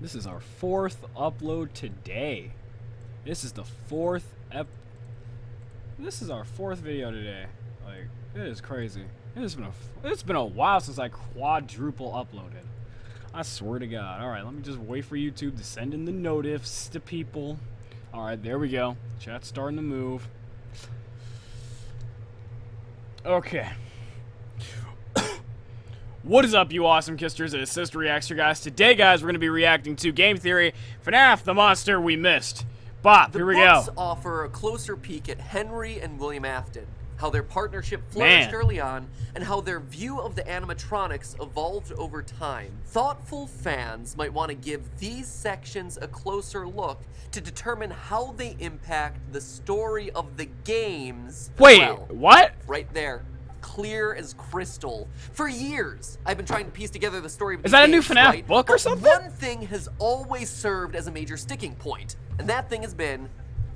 This is our 4th upload today. This is the 4th This is our 4th video today. Like, it is crazy. It's been a while since I quadruple uploaded. I swear to God. All right, let me just wait for YouTube to send in the notifs to people. All right, there we go. Chat's starting to move. Okay. What is up, you awesome kisters? It is CistReactZ here, guys. Today, guys, we're going to be reacting to Game Theory, FNAF, The Monster We Missed. Bob, here we go. The books offer a closer peek at Henry and William Afton, how their partnership flourished early on, and how their view of the animatronics evolved over time. Thoughtful fans might want to give these sections a closer look to determine how they impact the story of the games. Wait, well. What? Right there. Clear as crystal. For years, I've been trying to piece together the story of Is that a new games, FNAF book or something? One thing has always served as a major sticking point, and that thing has been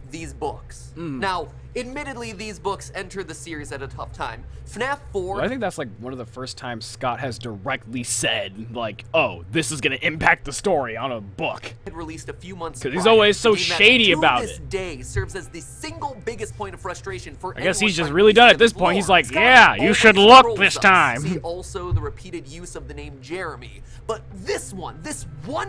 these books. Now, admittedly, these books entered the series at a tough time. FNAF 4... Well, I think that's like one of the first times Scott has directly said, like, oh, this is going to impact the story on a book. ...had released a few months because he's always so shady about it. To this day serves as the single biggest point of frustration for I guess he's just really done at this point. He's like, yeah, you should look this time. See also the repeated use of the name Jeremy. But this one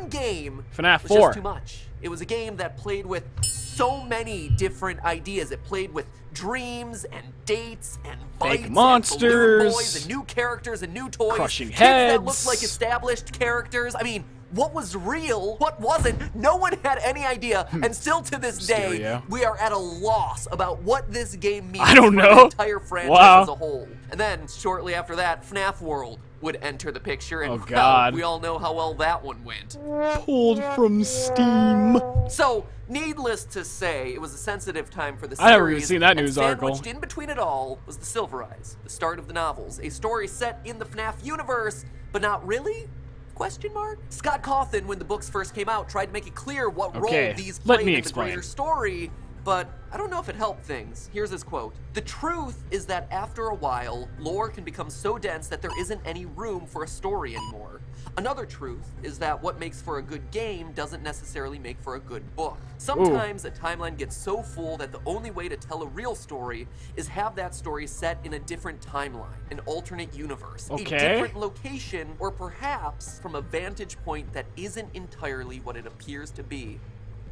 game FNAF 4. was just too much. It was a game that played with so many different ideas. It played with dreams and dates and fake bites monsters, and boys and new characters and new toys, crushing kids heads that looked like established characters. I mean, what was real, what wasn't, no one had any idea, and still to this day, we are at a loss about what this game means for the entire franchise as a whole. And then, shortly after that, FNAF World would enter the picture, and well, we all know how well that one went. Pulled from Steam. So, needless to say, it was a sensitive time for the series. I never even seen that news article. Sandwiched in between it all was the Silver Eyes, the start of the novels, a story set in the FNAF universe, but not really? Question mark? Scott Cawthon, when the books first came out, tried to make it clear what role these played in the greater story, but I don't know if it helped things. Here's his quote. "The truth is that after a while, lore can become so dense that there isn't any room for a story anymore. Another truth is that what makes for a good game doesn't necessarily make for a good book. Sometimes a timeline gets so full that the only way to tell a real story is have that story set in a different timeline, an alternate universe, a different location, or perhaps from a vantage point that isn't entirely what it appears to be."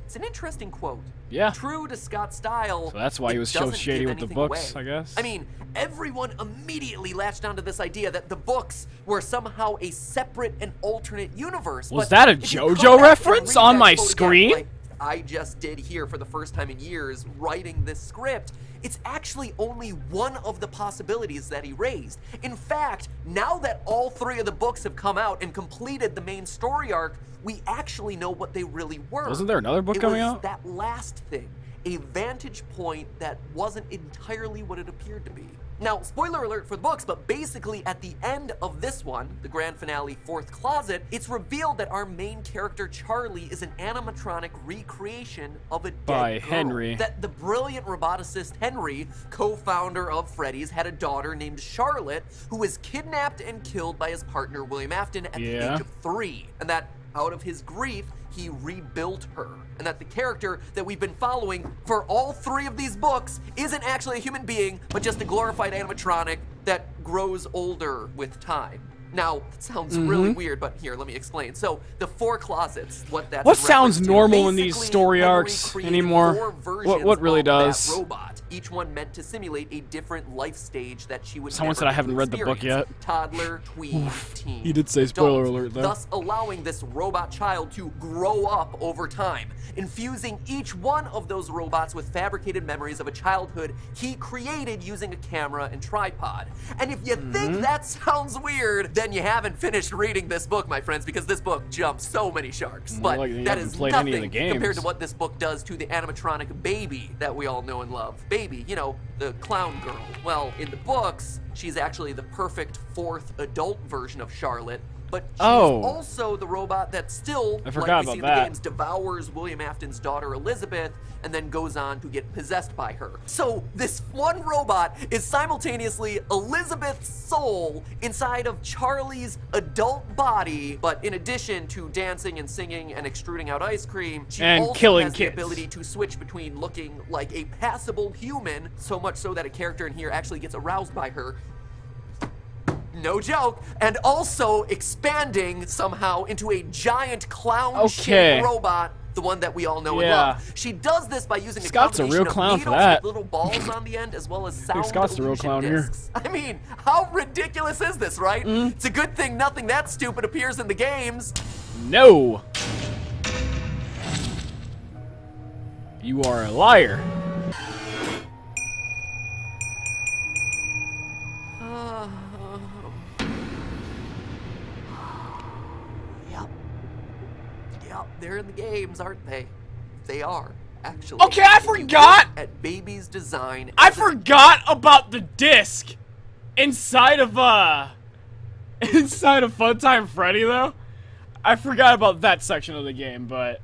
It's an interesting quote. Yeah. True to Scott's style. So that's why he was so shady with the books, I guess. I mean, everyone immediately latched onto this idea that the books were somehow a separate and alternate universe. Was that a JoJo reference on my screen? Like I just did here for the first time in years writing this script. It's actually only one of the possibilities that he raised. In fact, now that all 3 of the books have come out and completed the main story arc, we actually know what they really were. Wasn't there another book coming out? That last thing, a vantage point that wasn't entirely what it appeared to be. Now, spoiler alert for the books, but basically at the end of this one, the grand finale, Fourth Closet, it's revealed that our main character, Charlie, is an animatronic recreation of a dead girl. Henry. That the brilliant roboticist Henry, co-founder of Freddy's, had a daughter named Charlotte, who was kidnapped and killed by his partner, William Afton, at the age of 3. And that out of his grief, he rebuilt her. And that the character that we've been following for all 3 of these books isn't actually a human being, but just a glorified animatronic that grows older with time. Now, it sounds really weird, but here, let me explain. So, the 4 closets, what sounds normal in these story arcs anymore? What really does? That robot, each one meant to simulate a different life stage that she would Someone said I haven't read the book yet. Toddler, tween, teen. He did say spoiler alert, though. Thus allowing this robot child to grow up over time, infusing each one of those robots with fabricated memories of a childhood he created using a camera and tripod. And if you think that sounds weird, then you haven't finished reading this book, my friends, because this book jumps so many sharks. But that is nothing compared to what this book does to the animatronic baby that we all know and love. Baby, you know, the clown girl. Well, in the books, she's actually the perfect 4th adult version of Charlotte, but she's also the robot that still, like we see in the games, devours William Afton's daughter Elizabeth and then goes on to get possessed by her. So this one robot is simultaneously Elizabeth's soul inside of Charlie's adult body, but in addition to dancing and singing and extruding out ice cream, she also has the ability to switch between looking like a passable human, so much so that a character in here actually gets aroused by her. No joke. And also expanding somehow into a giant clown-shaped robot, the one that we all know and love. She does this by using a combination of needles with little balls on the end, as well as sound illusion discs. I mean, how ridiculous is this, right? It's a good thing nothing that stupid appears in the games. No. You are a liar. They're in the games, aren't they? They are, actually. Okay, I forgot! At Baby's design. I forgot about the disc inside of Funtime Freddy, though. I forgot about that section of the game, but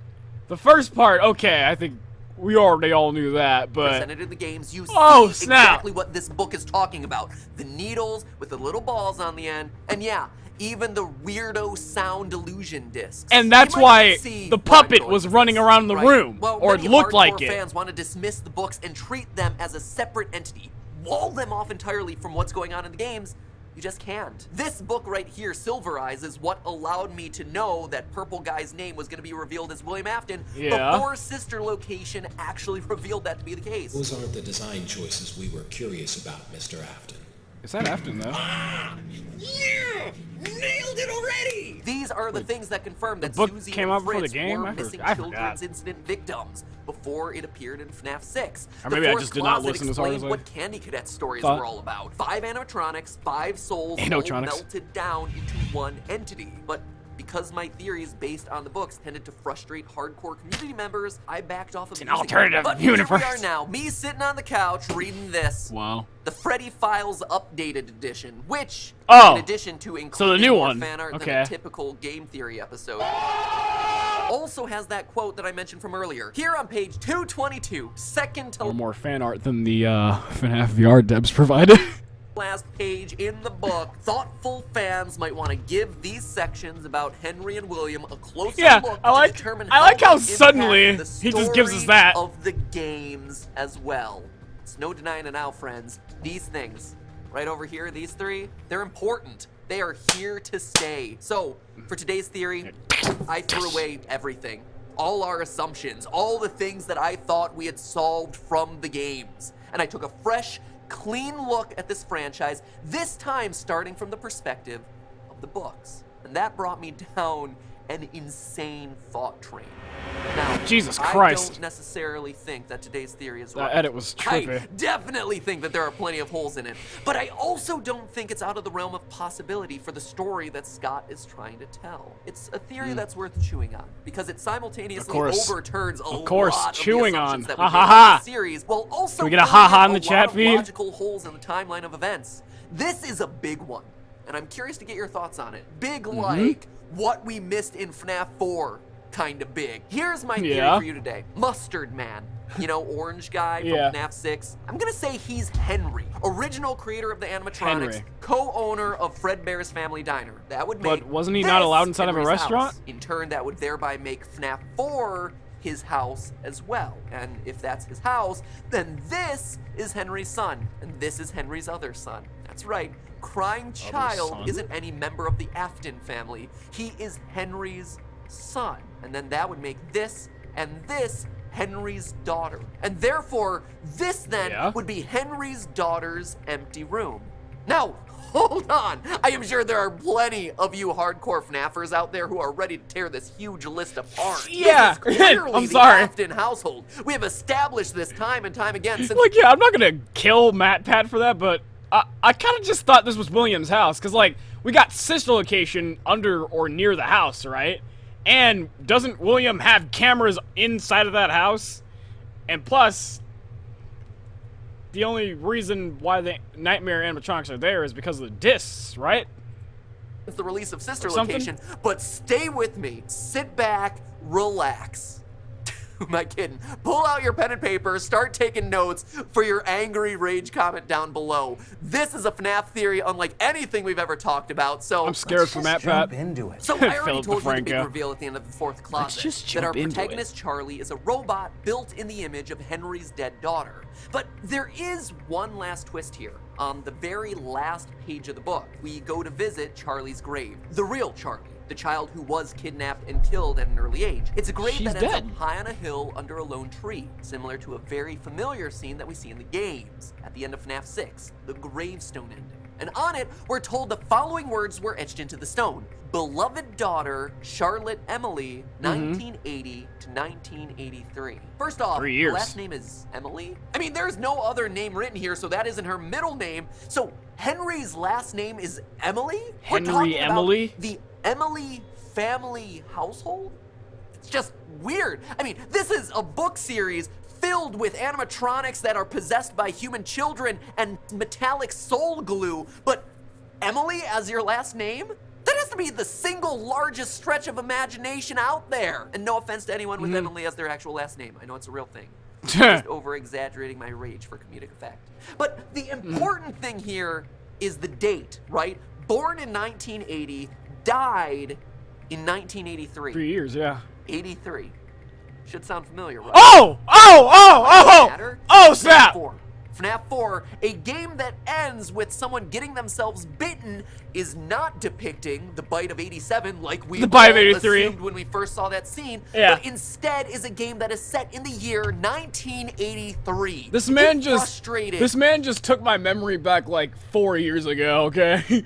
the first part, okay, I think we already all knew that, but presented in the games, you see exactly what this book is talking about. The needles with the little balls on the end, and yeah, even the weirdo sound illusion discs. And that's why the puppet was running around the room, or it looked like it. Fans want to dismiss the books and treat them as a separate entity, wall them off entirely from what's going on in the games. You just can't. This book right here, Silver Eyes, is what allowed me to know that Purple Guy's name was going to be revealed as William Afton before Sister Location actually revealed that to be the case. Those aren't the design choices we were curious about, Mr. Afton. Is that Afton, though? Yeah! Nailed it already! These are the things that confirm that book Susie came and out before the Fritz game? were missing children's incident victims before it appeared in FNAF 6. Or maybe I just did not listen as hard as I what Candy Cadet stories were all about. 5 animatronics, 5 souls, all melted down into one entity. But because my theories based on the books tended to frustrate hardcore community members, I backed off of an alternative universe. Here we are now, me sitting on the couch reading this. Wow. The Freddy Files Updated Edition, which, in addition to including more fan art than a typical game theory episode, also has that quote that I mentioned from earlier. Here on page 222, second to more fan art than the FNAF VR devs provided. Last page in the book, thoughtful fans might want to give these sections about Henry and William a closer look to determine how suddenly he just gives us that of the games as well. It's no denying it now, friends. These things right over here, these 3, they're important. They are here to stay. So for today's theory, I threw away everything, all our assumptions, all the things that I thought we had solved from the games, and I took a fresh, clean look at this franchise, this time starting from the perspective of the books. And that brought me down an insane thought train. Now, Jesus Christ. I don't necessarily think that today's theory is right. That edit was trippy. I definitely think that there are plenty of holes in it, but I also don't think it's out of the realm of possibility for the story that Scott is trying to tell. It's a theory that's worth chewing on, because it simultaneously overturns a lot of the assumptions that we made in the series, while also we get a ha-ha in the chat feed? Logical holes in the timeline of events. This is a big one, and I'm curious to get your thoughts on it. Big like what we missed in FNAF 4. Kind of big. Here's my theory for you today. Mustard Man. You know, orange guy from FNAF 6. I'm gonna say he's Henry, original creator of the animatronics, co-owner of Fredbear's Family Diner. That would make But wasn't he not allowed inside of a restaurant? House. In turn, that would thereby make FNAF 4 his house as well. And if that's his house, then this is Henry's son, and this is Henry's other son. That's right. Crying Child isn't any member of the Afton family. He is Henry's son. And then that would make this and this Henry's daughter. And therefore, this then would be Henry's daughter's empty room. Now, hold on. I am sure there are plenty of you hardcore FNAFers out there who are ready to tear this huge list apart. Yeah, this is clearly I'm sorry. The Afton household. We have established this time and time again since— Like, yeah, I'm not gonna kill Matt Pat for that, but I kind of just thought this was William's house, because, like, we got Sister Location under or near the house, right? And doesn't William have cameras inside of that house? And plus, the only reason why the Nightmare animatronics are there is because of the discs, right? the release of Sister something? Location, but stay with me. Sit back, relax. Who am I kidding? Pull out your pen and paper, start taking notes for your angry rage comment down below. This is a FNAF theory unlike anything we've ever talked about, so... I'm scared for Matt Pat. into it. So I already Philip told you the big DeFranco. reveal at the end of the fourth closet, just that our jump into protagonist Charlie is a robot built in the image of Henry's dead daughter. But there is one last twist here. On the very last page of the book, we go to visit Charlie's grave. The real Charlie. The child who was kidnapped and killed at an early age. It's a grave She's that ends dead. up high on a hill under a lone tree, similar to a very familiar scene that we see in the games at the end of FNAF 6, the gravestone ending. And on it, we're told the following words were etched into the stone. Beloved daughter, Charlotte Emily, 1980 to 1983. First off, 3 the years. last name is Emily? I mean, there's no other name written here, so that isn't her middle name. So Henry's last name is Emily? We're Henry talking about Emily? the Emily family household? It's just weird. I mean, this is a book series filled with animatronics that are possessed by human children and metallic soul glue, but Emily as your last name? That has to be the single largest stretch of imagination out there. And no offense to anyone with Emily as their actual last name. I know it's a real thing. Just over-exaggerating my rage for comedic effect. But the important thing here is the date, right? Born in 1980, died in 1983. 3 years, yeah. 83. Should sound familiar, right? Oh! Matter? Oh, FNAF snap! 4. FNAF 4, a game that ends with someone getting themselves bitten, is not depicting the bite of 87 like we The bite of all 83. assumed when we first saw that scene, Yeah. but instead is a game that is set in the year 1983. This man Get just frustrated. took my memory back like 4 years ago, okay?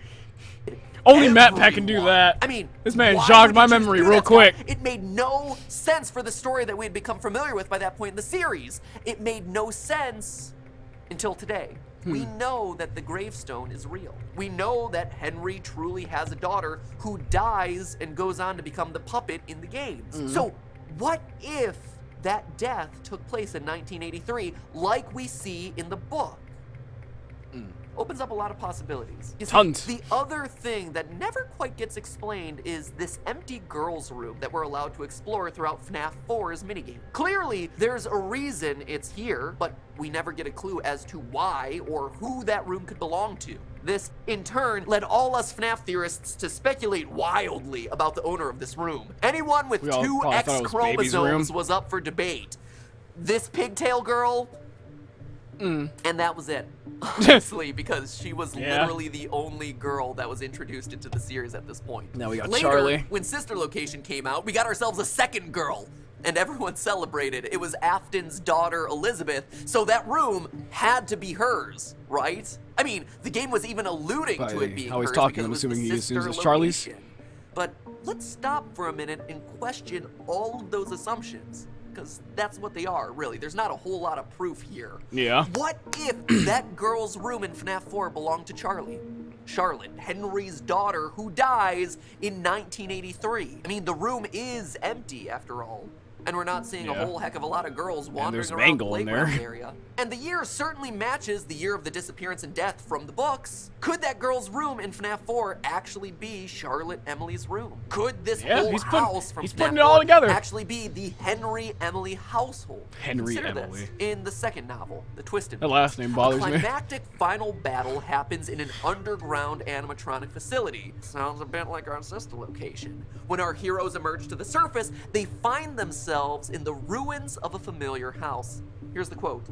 Only Matt Pat can do Everyone. that. I mean, this man why jogged would my you choose to memory do real that, Scott? quick. It made no sense for the story that we had become familiar with by that point in the series. It made no sense until today. We know that the gravestone is real. We know that Henry truly has a daughter who dies and goes on to become the puppet in the games. So what if that death took place in 1983 like we see in the book? Opens up a lot of possibilities. You see, Tons. the other thing that never quite gets explained is this empty girls' room that we're allowed to explore throughout FNAF 4's minigame. Clearly, there's a reason it's here, but we never get a clue as to why or who that room could belong to. This, in turn, led all us FNAF theorists to speculate wildly about the owner of this room. Anyone with We all two probably X thought it was Baby's room. chromosomes was up for debate. This pigtail girl, and that was it. Honestly, because she was Yeah. literally the only girl that was introduced into the series at this point. Now we got Later, Charlie. when Sister Location came out, we got ourselves a second girl, and everyone celebrated. It was Afton's daughter, Elizabeth, so that room had to be hers, right? I mean, the game was even alluding By to it being how he's hers talking, because I'm it was assuming the he assumes sister it's Charlie's. location. But let's stop for a minute and question all of those assumptions. Because that's what they are, really. There's not a whole lot of proof here. Yeah. What if that girl's room in FNAF 4 belonged to Charlie? Charlotte, Henry's daughter, who dies in 1983. I mean, the room is empty, after all. And we're not seeing a Yeah. whole heck of a lot of girls wandering there's around the Mangle in there. playground area. And the year certainly matches the year of the disappearance and death from the books. Could that girl's room in FNAF 4 actually be Charlotte Emily's room? Could this Yeah, whole he's putting- house from he's FNAF putting it all 4 together. actually be the Henry Emily household? Henry Consider Emily. this. In the second novel, The Twisted That last name bothers a me. climactic final battle happens in an underground animatronic facility. Sounds a bit like our sister location. When our heroes emerge to the surface, they find themselves in the ruins of a familiar house. Here's the quote.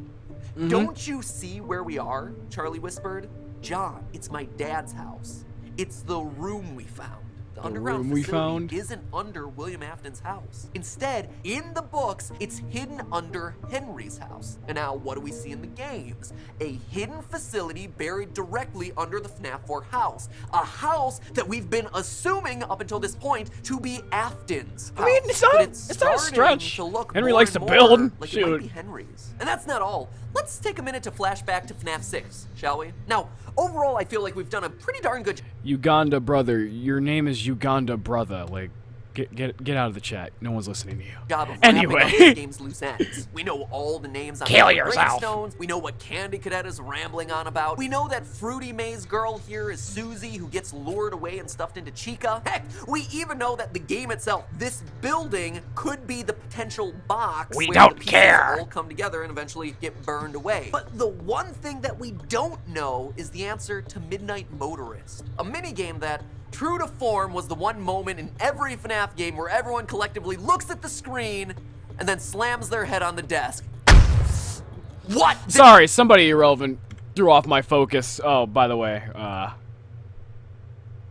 Don't you see where we are? Charlie whispered. John, it's my dad's house. It's the room we found. The underground room we facility found? isn't under William Afton's house. Instead, in the books, it's hidden under Henry's house. And now, what do we see in the games? A hidden facility buried directly under the FNAF 4 house. A house that we've been assuming up until this point to be Afton's house. I mean, it's not- But it's not a starting stretch. to look Henry more likes and to build. more like it might Shoot. be Henry's. And that's not all. Let's take a minute to flash back to FNAF 6, shall we? Now, overall, I feel like we've done a pretty darn good job. Uganda brother, your name is Uganda brother. Like, Get out of the chat. No one's listening to you. Job of Anyway. wrapping up the game's loose ends. We know all the names on Kill the yourself. gravestones. We know what Candy Cadet is rambling on about. We know that Fruity Maze Girl here is Susie, who gets lured away and stuffed into Chica. Heck, we even know that the game itself, this building, could be the potential box We where don't the pieces care. all come together and eventually get burned away. But the one thing that we don't know is the answer to Midnight Motorist, a minigame that, true to form, was the one moment in every FNAF game where everyone collectively looks at the screen and then slams their head on the desk. What? Sorry, somebody irrelevant threw off my focus. Oh, by the way,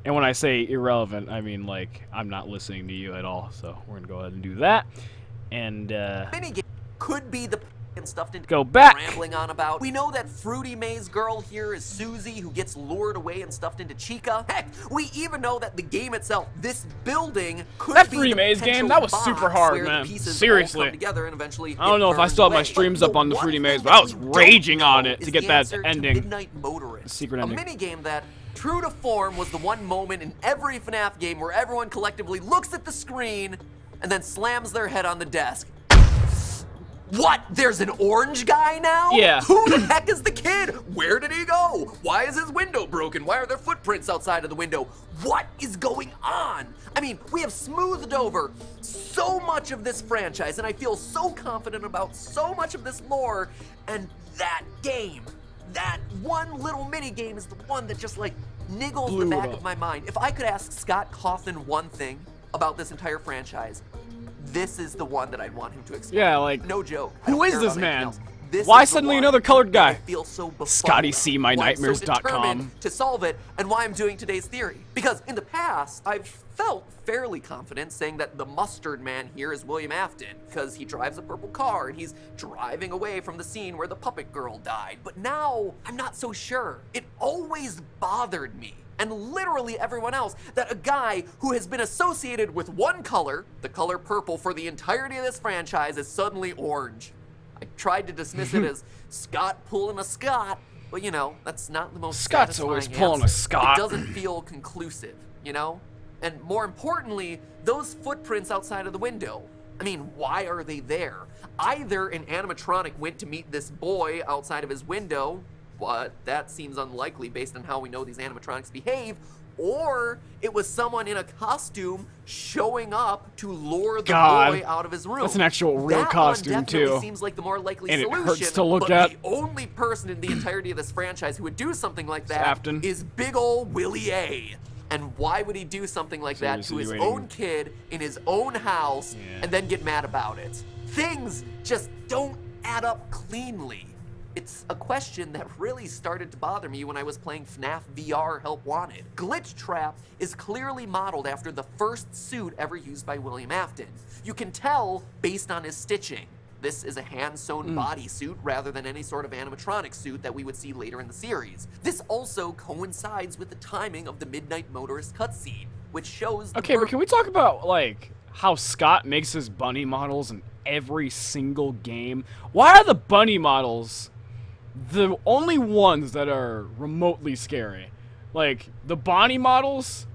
and when I say irrelevant, I mean, like, I'm not listening to you at all, so we're gonna go ahead and do that. And, Minigame could be the and stuffed into go back. Rambling on about. We know that Fruity Maze Girl here is Susie, who gets lured away and stuffed into Chica. Heck, we even know that the game itself, this building, could That be Fruity the Maze potential game, that was box super hard, where the man. pieces all Seriously. come together and eventually I don't know if I get still have my burned streams away. up on the But Fruity one Maze, thing but I was that we don't raging on know it to is get the that answer to ending. Midnight Motorist, Secret ending. a minigame that, true to form, was the one moment in every FNAF game where everyone collectively looks at the screen and then slams their head on the desk. What? There's an orange guy now? Yeah. Who the heck is the kid? Where did he go? Why is his window broken? Why are there footprints outside of the window? What is going on? I mean, we have smoothed over so much of this franchise, and I feel so confident about so much of this lore, and that game, that one little mini game is the one that just like niggles Blew the it back up. of my mind. If I could ask Scott Cawthon one thing about this entire franchise, this is the one that I'd want him to explain. Yeah, like, No joke. who is this man? This Why is the suddenly one another colored guy? I feel so befuddled Scotty about, C, why I'm so mynightmares.com. determined to solve it, and why I'm doing today's theory. Because in the past, I've felt fairly confident saying that the mustard man here is William Afton, because he drives a purple car and he's driving away from the scene where the puppet girl died. But now, I'm not so sure. It always bothered me, and literally everyone else, that a guy who has been associated with one color, the color purple, for the entirety of this franchise is suddenly orange. I tried to dismiss it as Scott pulling a Scott, but you know, that's not the most Scott's always satisfying pulling a answer. Scott. It doesn't feel conclusive, you know? And more importantly, those footprints outside of the window. I mean, why are they there? Either an animatronic went to meet this boy outside of his window, but that seems unlikely based on how we know these animatronics behave, or it was someone in a costume showing up to lure the boy out of his room. That's an actual real That costume, one definitely too. seems like the more likely And it solution. hurts to look but at. the only person in the entirety of this franchise who would do something like that Afton. is big ol' Willie A. And why would he do something like that to his insinuating- own kid in his own house Yeah. and then get mad about it? Things just don't add up cleanly. It's a question that really started to bother me when I was playing FNAF VR Help Wanted. Glitchtrap is clearly modeled after the first suit ever used by William Afton. You can tell based on his stitching. This is a hand-sewn bodysuit rather than any sort of animatronic suit that we would see later in the series. This also coincides with the timing of the Midnight Motorist cutscene, which shows the Okay, but can we talk about, like, how Scott makes his bunny models in every single game? Why are the bunny models the only ones that are remotely scary? Like, the Bonnie models?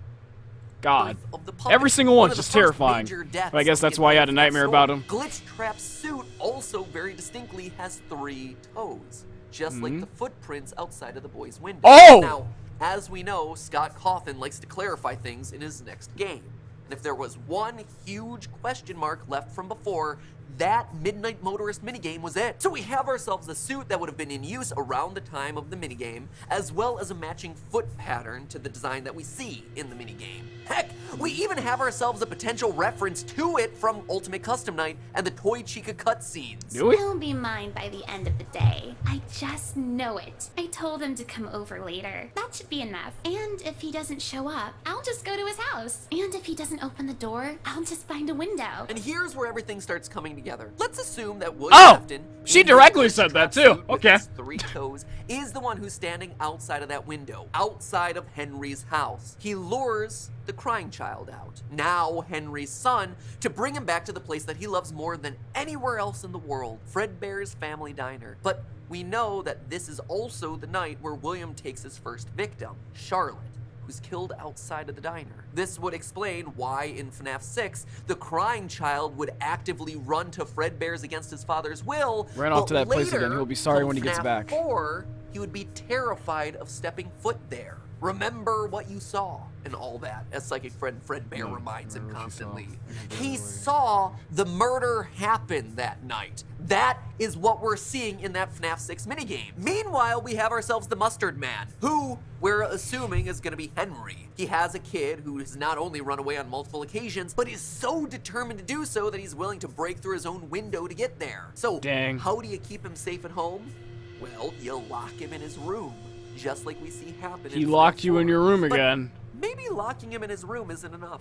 God. of the puppet. Every single one's of the just first terrifying. major deaths But I guess of the that's why I had a entire nightmare story. about him. Glitchtrap's suit also very distinctly has 3 toes, just like the footprints outside of the boy's window. Oh! Now, as we know, Scott Cawthon likes to clarify things in his next game. And if there was one huge question mark left from before, that Midnight Motorist minigame was it. So we have ourselves a suit that would have been in use around the time of the minigame, as well as a matching foot pattern to the design that we see in the minigame. Heck, we even have ourselves a potential reference to it from Ultimate Custom Night and the Toy Chica cutscenes. Do we? He'll be mine by the end of the day. I just know it. I told him to come over later. That should be enough. And if he doesn't show up, I'll just go to his house. And if he doesn't open the door, I'll just find a window. And here's where everything starts coming together. Let's assume that William Oh! Afton, She in his directly said that, Glitchtrap too. suit with Okay. his 3 toes, is the one who's standing outside of that window, outside of Henry's house. He lures the crying child out, now Henry's son, to bring him back to the place that he loves more than anywhere else in the world, Fredbear's Family Diner. But we know that this is also the night where William takes his first victim, Charlotte, who was killed outside of the diner. This would explain why in FNAF 6, the crying child would actively run to Fredbear's against his father's will. Ran off to that place again. He'll be sorry when he gets back. 4, he would be terrified of stepping foot there. Remember what you saw and all that, as psychic friend Fredbear reminds him constantly. He saw the murder happen that night. That is what we're seeing in that FNAF 6 minigame. Meanwhile, we have ourselves the Mustard Man, who we're assuming is gonna be Henry. He has a kid who has not only run away on multiple occasions, but is so determined to do so that he's willing to break through his own window to get there. So, how do you keep him safe at home? Well, you lock him in his room. Just like we see happen. He locked you in your room again. Maybe locking him in his room isn't enough.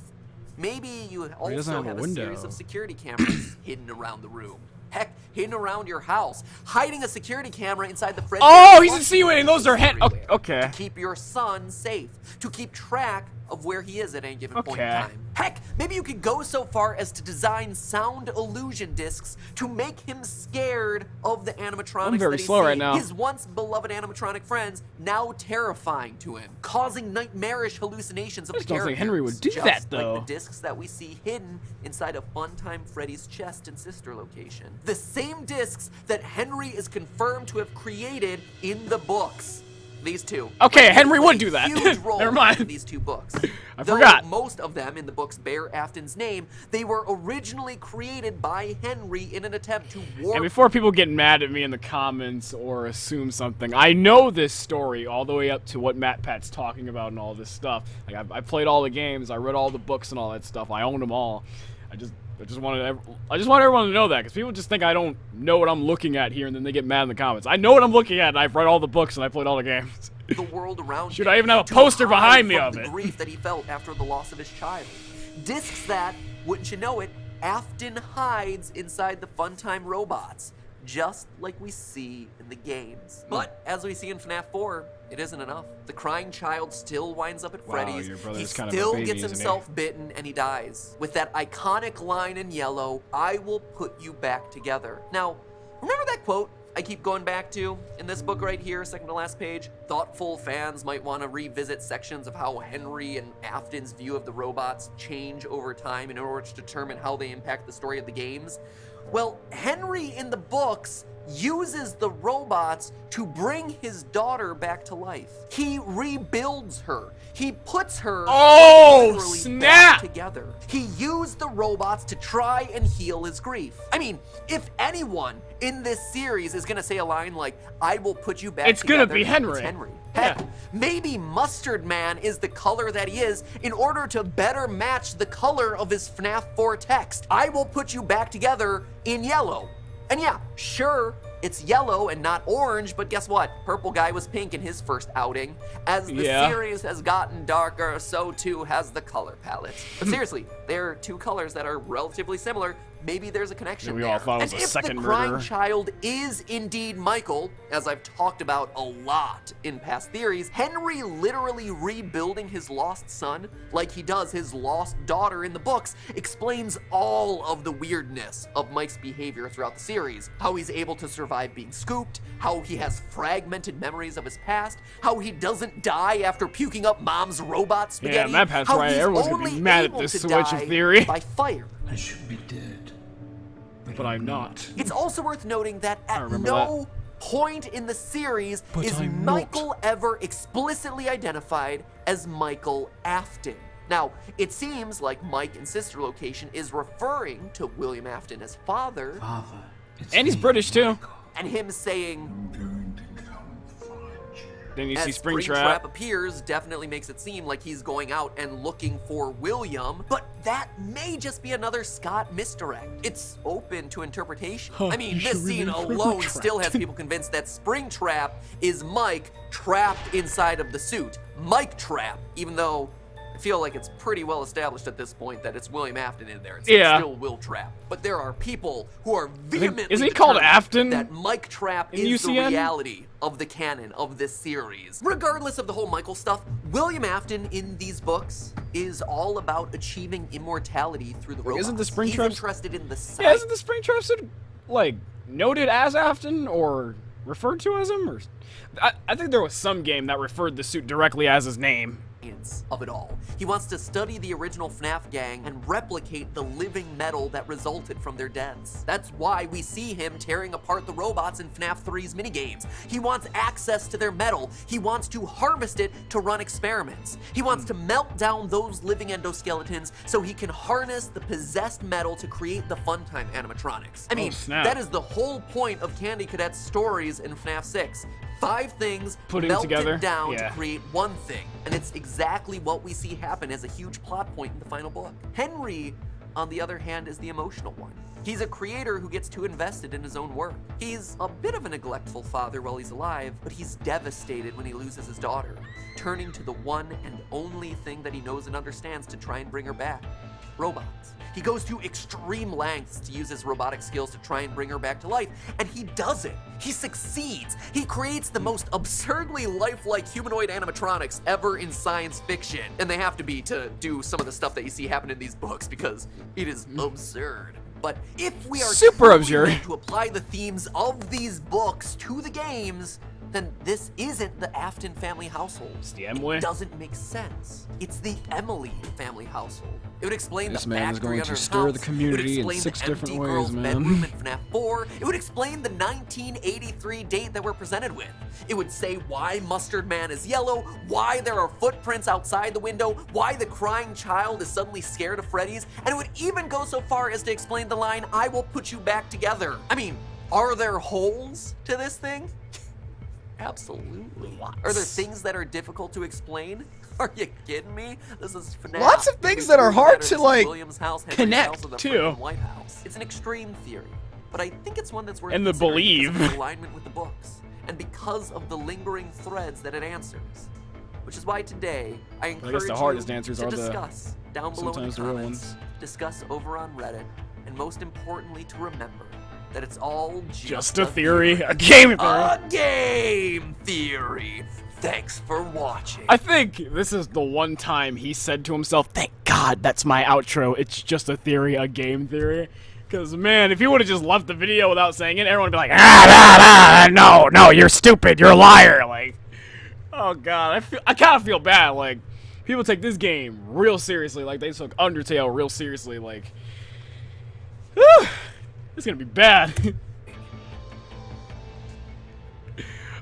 Maybe you also have a series of security cameras hidden around the room. Heck, hidden around your house. Hiding a security camera inside the fridge. Oh, he's insinuating those are okay. To keep your son safe. To keep track of where he is at any given point in time. Heck, maybe you could go so far as to design sound illusion discs to make him scared of the animatronics. I'm very slow right now. His once beloved animatronic friends, now terrifying to him, causing nightmarish hallucinations of the characters. I don't think Henry would do that, though. Like the discs that we see hidden inside of Funtime Freddy's chest and sister location. The same discs that Henry is confirmed to have created in the books. These two. Okay, Henry would do that. Never mind. In these two books. I forgot. Most of them in the books bear Afton's name. They were originally created by Henry in an attempt to warp. And before people get mad at me in the comments or assume something, I know this story all the way up to what MatPat's talking about and all this stuff. Like I played all the games, I read all the books and all that stuff. I own them all. I just want everyone to know that, because people just think I don't know what I'm looking at here, and then they get mad in the comments. I know what I'm looking at, and I've read all the books, and I played all the games. The world around Should I even have a poster behind me of it? The grief that he felt after the loss of his child. Discs that, wouldn't you know it, Afton hides inside the Funtime robots, just like we see in the games. But as we see in FNAF 4, it isn't enough. The crying child still winds up at Freddy's. He still gets himself bitten and he dies. With that iconic line in yellow, "I will put you back together." Now, remember that quote I keep going back to in this book right here, second to last page? Thoughtful fans might want to revisit sections of how Henry and Afton's view of the robots change over time in order to determine how they impact the story of the games. Well, Henry in the books uses the robots to bring his daughter back to life. He rebuilds her. He puts her back together. He used the robots to try and heal his grief. I mean, if anyone in this series is gonna say a line like, "I will put you back together," it's gonna be Henry. It's Henry. Heck, maybe Mustard Man is the color that he is in order to better match the color of his FNAF 4 text. "I will put you back together" in yellow. And yeah, sure, it's yellow and not orange, but guess what? Purple Guy was pink in his first outing. As the series has gotten darker, so too has the color palette. But seriously, there are two colors that are relatively similar. Maybe there's a connection there. We all thought it was a second murderer. And if the crying child is indeed Michael, as I've talked about a lot in past theories, Henry literally rebuilding his lost son like he does his lost daughter in the books explains all of the weirdness of Mike's behavior throughout the series. How he's able to survive being scooped, how he has fragmented memories of his past, how he doesn't die after puking up mom's robot spaghetti, yeah, MatPat's right. Everyone's gonna be mad at this switch of theory. By fire. I should be dead. But I'm not. It's also worth noting that at no point in the series is Michael ever explicitly identified as Michael Afton. Now, it seems like Mike in Sister Location is referring to William Afton as father. And he's British too. And him saying, then you see Springtrap appears, definitely makes it seem like he's going out and looking for William, but that may just be another Scott misdirect. It's open to interpretation. I mean, this scene alone still has people convinced that Springtrap is Mike trapped inside of the suit. Mike Trap, even though I feel like it's pretty well established at this point that it's William Afton in there. It's still Will Trap. But there are people who are vehemently isn't he called Afton? That Mike Trap is the reality of the canon of this series. Regardless of the whole Michael stuff, William Afton in these books is all about achieving immortality through the robots. Isn't the Springtrap He's interested in the sight. Yeah, isn't the Springtrap like noted as Afton or referred to as him? Or I think there was some game that referred the suit directly as his name. of it all. He wants to study the original FNAF gang and replicate the living metal that resulted from their deaths. That's why we see him tearing apart the robots in FNAF 3's minigames. He wants access to their metal. He wants to harvest it to run experiments. He wants to melt down those living endoskeletons so he can harness the possessed metal to create the Funtime animatronics. I mean, that is the whole point of Candy Cadet's stories in FNAF 6. 5 things melted together down to create one thing. And it's exactly what we see happen as a huge plot point in the final book. Henry, on the other hand, is the emotional one. He's a creator who gets too invested in his own work. He's a bit of a neglectful father while he's alive, but he's devastated when he loses his daughter, turning to the one and only thing that he knows and understands to try and bring her back: robots. He goes to extreme lengths to use his robotic skills to try and bring her back to life, and he does it. He succeeds. He creates the most absurdly lifelike humanoid animatronics ever in science fiction, and they have to be to do some of the stuff that you see happen in these books because it is absurd. But if we are super absurd to apply the themes of these books to the games, then this isn't the Afton family household. It's the Emily. It doesn't make sense. It's the Emily family household. It would explain this the man is factory going to under stir house. the community It would in explain 6 the different empty ways, girl's man. bedroom in FNAF 4. It would explain the 1983 date that we're presented with. It would say why Mustard Man is yellow, why there are footprints outside the window, why the crying child is suddenly scared of Freddy's, and it would even go so far as to explain the line, "I will put you back together." I mean, are there holes to this thing? Absolutely. Lots. Are there things that are difficult to explain? Are you kidding me? This is FNAF. Lots of things that are hard to, like, connect, to. too. White House. It's an extreme theory, but I think it's one that's worth And the considering because believe. of its alignment with the books, and because of the lingering threads that it answers. Which is why today I encourage the hardest you answers to are the- discuss down below in sometimes the the real comments, ones. discuss over on Reddit, and most importantly to remember that it's all Just a theory, a game theory. A game theory. Thanks for watching. I think this is the one time he said to himself, "Thank God that's my outro. It's just a theory, a game theory." Because, man, if he would have just left the video without saying it, everyone would be like, no, you're stupid, you're a liar. Like, oh, God, I kind of feel bad. Like, people take this game real seriously. Like, they took Undertale real seriously. Like, whew, it's going to be bad.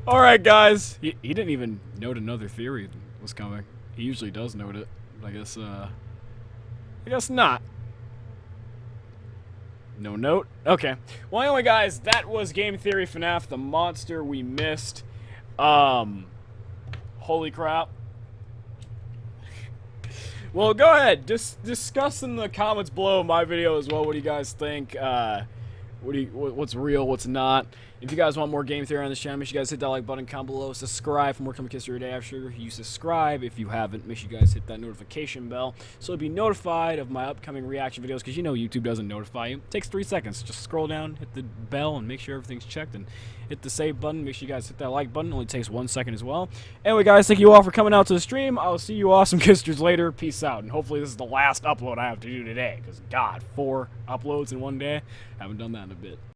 Alright, guys. He didn't even note another theory was coming. He usually does note it. I guess not. No note? Okay. Well, anyway, guys, that was Game Theory FNAF, the monster we missed. Holy crap. Well, go ahead. Discuss in the comments below my video as well. What do you guys think? What's real, what's not? If you guys want more game theory on this channel, make sure you guys hit that like button, comment below, subscribe for more Coming Kiss Your Day after you subscribe. If you haven't, make sure you guys hit that notification bell so you'll be notified of my upcoming reaction videos, because you know YouTube doesn't notify you. It takes 3 seconds. Just scroll down, hit the bell, and make sure everything's checked, and hit the save button. Make sure you guys hit that like button. It only takes 1 second as well. Anyway, guys, thank you all for coming out to the stream. I'll see you awesome kissers later. Peace out, and hopefully this is the last upload I have to do today, because God, 4 uploads in one day. Haven't done that in a bit.